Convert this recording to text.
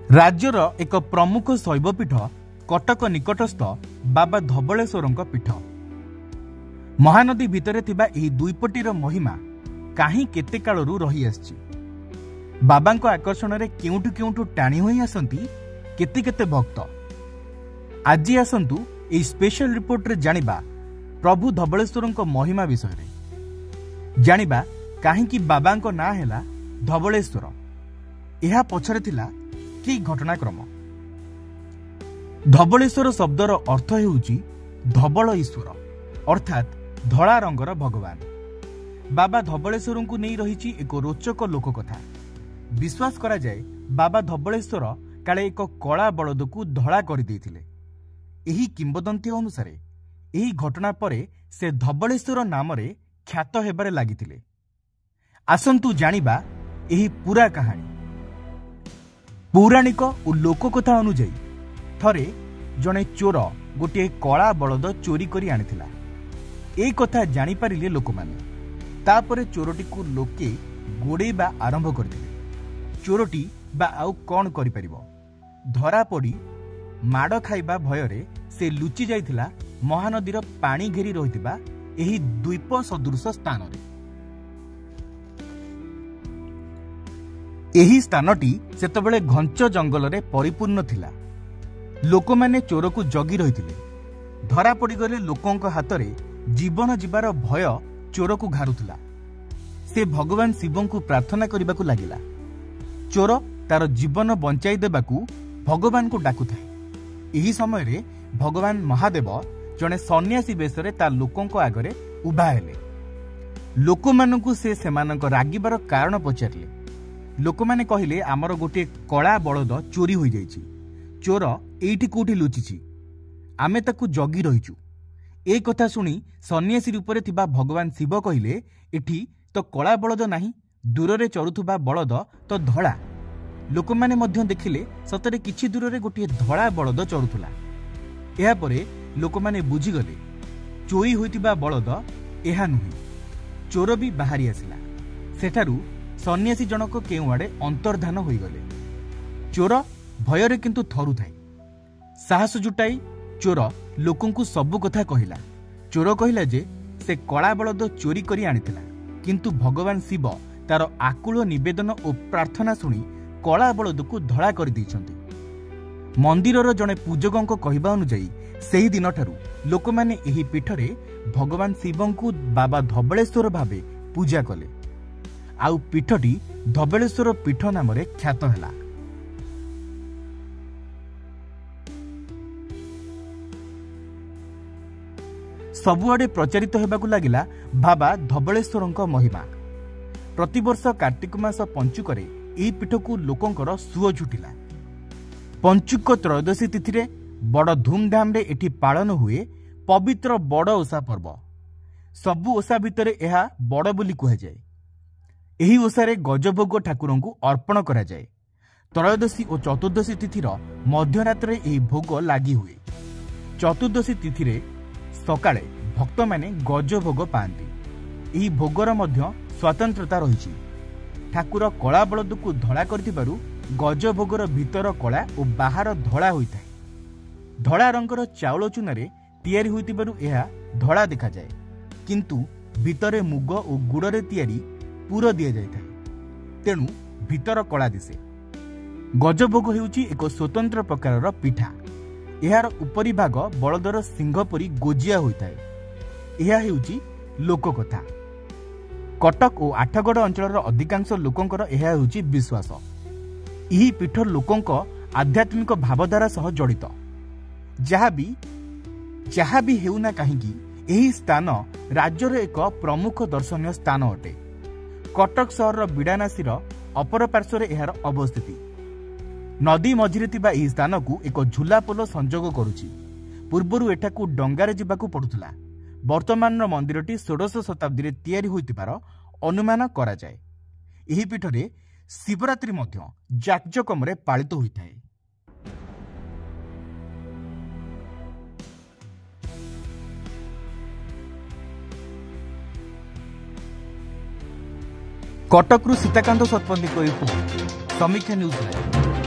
राज्यर एक प्रमुख शैवपीठ कटक निकटस्थ बाबा धबलेश्वर पीठ। महानदी भितर थिबा एही दुईपटीर महिमा काहीं केते कालरू रही आछि। बाबांको आकर्षण रे केउठु केउठु टाणी होई आसंती केते केते भक्त। आज आसंतु एही स्पेशल रिपोर्ट रे जानिबा प्रभु धबलेश्वरଙ୍କ महिमा विषय रे। जानिबा काहींकि बाबांको ना हैला धबलेश्वर। एहा पछरे थिला कि घटनाक्रम। धबलेश्वर शब्दर अर्थ हेउची धबल ईश्वर अर्थात धड़ा रंगर भगवान। बाबा धबलेश्वर को नहीं रही एक रोचक लोककथा। विश्वास करा जाए बाबा धबलेश्वर काले एक कला बलद को धड़ा कर देथिले। एही किंबदंती अनुसार एही घटना परे से धबलेश्वर नाम रे ख्यात हेबारे लागिथिले। आसंतु जानिबा एही पूरा कहानी। पौराणिक और लोककथा अनुଯାयी थरे जड़े चोर गोटे कला बलद चोरी करी आनिथिला। ए कथा जानी पारिले लोक माने। तापरे चोरटी को लोके गोड़ेबा आरंभ करथिले। चोरटी बा आउ कौन करि परिबो। धरा पड़ी माड़ खाइबा भୟରେ से लुचि जाइथिला महानदीर पानी घेरी रहिथिबा एही द्वीप सदृश स्थान रे। एही स्थानटी सेतबेले घंच जंगल रे परिपूर्ण थिला। लोक माने चोर को जगी रहिथिले। धरा पड़ी गले लोकंक हाथ रे जीवन जीवार भय चोर को घारुथिला। से भगवान शिव को प्रार्थना करने को लागिला। चोर तार जीवन बंचाई देबाकू भगवान को डाकुथाए। एही समय रे भगवान महादेव जने सन्यासी बेशरे तार लोकंक आगरे उभा हेले। लोक मानकू से सेमानक रागिबार कारण पचारिले। लोक माने कहिले आमर गोटे कला बलद चोरी होई जाइछि। चोर एइठी कोठी लुचिछि। आमे ताकू जगी रहिछु। ए कथा सुनी सन्यासी रूप रे थिबा भगवान शिव कहिले एठी तो कला बलद नाही, दूर रे चरुथुबा बलद तो धड़ा। लोक माने मध्य देखिले सतरे किछि दूर रे गोटे धड़ा बलद चरुथुला। एहा परे लोक माने बुझी गले चोरी होइतिबा बलद एहा नुही। चोर भी बाहरी आसिला। सेठारु सन्यासी जनक केउ आड़े अंतर्धान होई गले। चोर भୟରେ किंतु थरु थाई। साहस जुटाई चोर लोकंकु सबु कथा कहिला। चोर कहिला जे से कला बलद चोरी करी आनिथिला, किंतु भगवान शिव तार आकुल निवेदन और प्रार्थना सुनी कला बलद को धड़ा कर दैछंती। मंदिरर जने पूजकंक कहिबा अनुसार सेही दिन ठारू लोक माने एही पीठरे भगवान शिवंकु बाबा धबलेश्वर भावे पूजा कले। आउ पीठटी धबलेश्वर पीठ नाम रे ख्यात हैला। सबुआडे प्रचारित हेबाकू लागिला बाबा धबलेश्वरଙ୍କ महिमा। प्रतिवर्ष कार्तिक मास पंचुकरे एही पीठकू लोकंकर सुओ छुटिला। पंचुक त्रयोदशी तिथि रे बड़ धूमधाम रे एठी पालन हुए पवित्र बड़ ओषा पर्व। सबु ओषा भितरे एहा बड़ बोली कुहा जाए। एही ओषारे गजभोग ठाकुरंकु अर्पण करा जाए। त्रयोदशी और चतुर्दशी तिथिर मध्यरात्रे एही भोग लागी हुए। चतुर्दशी तिथि रे सकाळे भक्त माने गजभोग पाआंती। एही भोगर मध्य स्वतंत्रता रहिछि। ठाकुर कला बलद को धड़ा करथिबारु गजभोगर भितर कला और बाहर धड़ा होइथाय। धड़ा रंगर चाउल चूनारे तैयारी होइतिबारु एहा धड़ा देखा जाए, किंतु भितरे मुग और गुड़रे तैयारी पूर दिया जाइथाय। तेणु भितर कला दिसे। गजभोग हेउची एक स्वतंत्र प्रकारर पिठा। एहार उपरी भाग बलदर सिंह परी गोजिया होइथाय। एहा हेउची लोककथा। कटक और आठगड़ अंचलर अधिकांश लोकंकर एहा हेउची विश्वास। एही पीठ लोकंक आध्यात्मिक भावधारा सह जड़ित। जहाँ भी हेउना काहींकी एही स्थान राज्यर एक प्रमुख दर्शनीय स्थान अटे। कटक सहर बिड़ानासीर अपर पार्श्वर एहार अवस्थिति। नदी मझिरे थिबा एही स्थान को एक झुला पोल संजोग करुछि। पूर्वरु एठाकू डंगारे जिबाकू पड़ुथिला। वर्तमान मंदिरटी 16 शताब्दी रे तैयारी होइतिबार अनुमान करा जाए। एही पीठरे शिवरात्रि मध्य जाकजकमरे पालित होइथाय। कटकरू सीताकांत सतपथी रिपोर्ट, समीक्षा न्यूज लाइव।